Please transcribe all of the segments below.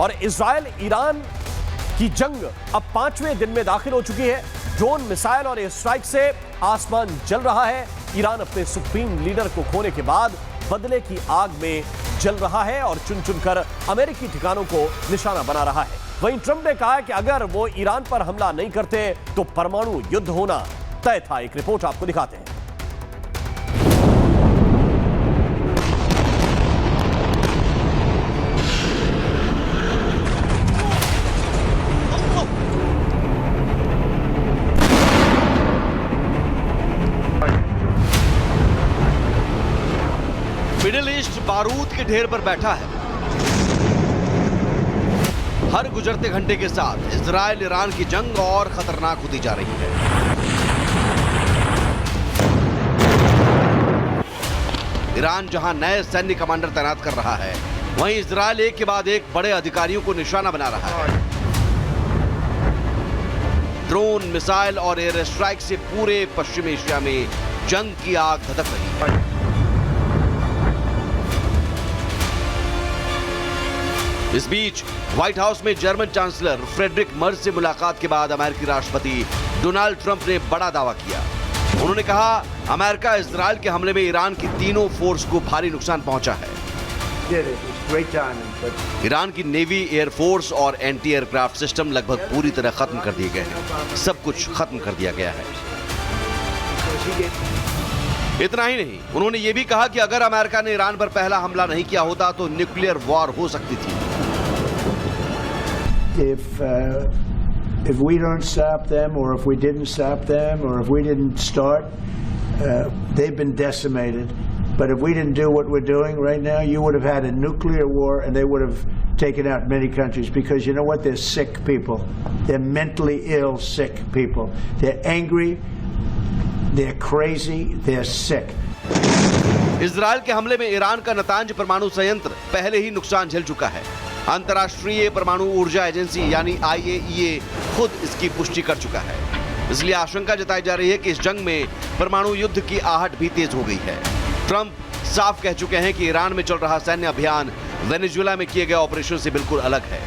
और Israel Iran की जंग अब 5वें दिन में दाखिल हो चुकी है। ड्रोन, मिसाइल और एयर स्ट्राइक से आसमान जल रहा है। ईरान अपने सुप्रीम लीडर को खोने के बाद बदले की आग में जल रहा है और चुन चुनकर अमेरिकी ठिकानों को निशाना बना रहा है। वहीं ट्रंप ने कहा कि अगर वो ईरान पर हमला नहीं करते तो परमाणु युद्ध होना तय था। एक रिपोर्ट आपको दिखाते हैं। मिडिल ईस्ट बारूद के ढेर पर बैठा है। हर गुजरते घंटे के साथ इजराइल ईरान की जंग और खतरनाक होती जा रही है। ईरान जहां नए सैन्य कमांडर तैनात कर रहा है, वहीं इजराइल एक के बाद एक बड़े अधिकारियों को निशाना बना रहा है। ड्रोन, मिसाइल और एयर स्ट्राइक से पूरे पश्चिम एशिया में जंग की आग धधक रही है। इस बीच व्हाइट हाउस में जर्मन चांसलर फ्रेडरिक मर्ज से मुलाकात के बाद अमेरिकी राष्ट्रपति डोनाल्ड ट्रंप ने बड़ा दावा किया। उन्होंने कहा, अमेरिका इजराइल के हमले में ईरान की तीनों फोर्स को भारी नुकसान पहुंचा है। ईरान की नेवी, एयरफोर्स और एंटी एयरक्राफ्ट सिस्टम लगभग पूरी तरह खत्म कर दिए गए हैं। सब कुछ खत्म कर दिया गया है। इतना ही नहीं, उन्होंने ये भी कहा कि अगर अमेरिका ने ईरान पर पहला हमला नहीं किया होता तो न्यूक्लियर वॉर हो सकती थी। If we don't stop them, or if we didn't stop them, or if we didn't start, they've been decimated. But if we didn't do what we're doing right now, you would have had a nuclear war, and they would have taken out many countries. Because you know what? They're sick people. They're mentally ill, sick people. They're angry. They're crazy. They're sick. Israel के हमले में Iran का Natanz परमाणु संयंत्र पहले ही नुकसान झेल चुका है। अंतर्राष्ट्रीय परमाणु ऊर्जा एजेंसी यानी IAEA खुद इसकी पुष्टि कर चुका है। इसलिए आशंका जताई जा रही है कि इस जंग में परमाणु युद्ध की आहट भी तेज हो गई है। ट्रंप साफ कह चुके हैं कि ईरान में चल रहा सैन्य अभियान वेनेजुएला में किए गए ऑपरेशन से बिल्कुल अलग है।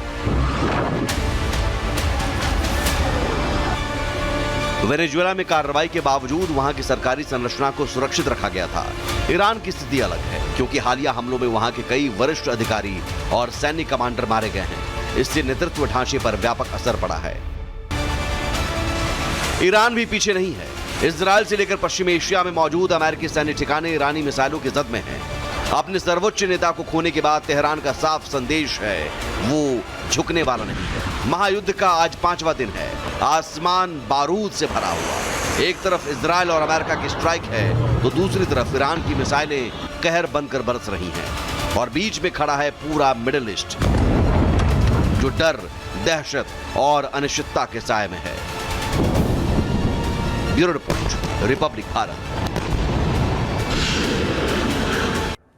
वेनेजुएला में कार्रवाई के बावजूद वहां की सरकारी संरचना को सुरक्षित रखा गया था। ईरान की स्थिति अलग है, क्योंकि हालिया हमलों में वहां के कई वरिष्ठ अधिकारी और सैन्य कमांडर मारे गए हैं। इससे नेतृत्व ढांचे पर व्यापक असर पड़ा है। ईरान भी पीछे नहीं है। इजराइल से लेकर पश्चिम एशिया में मौजूद अमेरिकी सैन्य ठिकाने ईरानी मिसाइलों की जद में हैं। अपने सर्वोच्च नेता को खोने के बाद तेहरान का साफ संदेश है, वो झुकने वाला नहीं है। महायुद्ध का आज 5वां दिन है। आसमान बारूद से भरा हुआ। एक तरफ इजराइल और अमेरिका की स्ट्राइक है, तो दूसरी तरफ ईरान की मिसाइलें कहर बनकर बरस रही हैं। और बीच में खड़ा है पूरा मिडिल ईस्ट, जो डर, दहशत और अनिश्चितता के साए में है। Bureau report, Republic Bharat.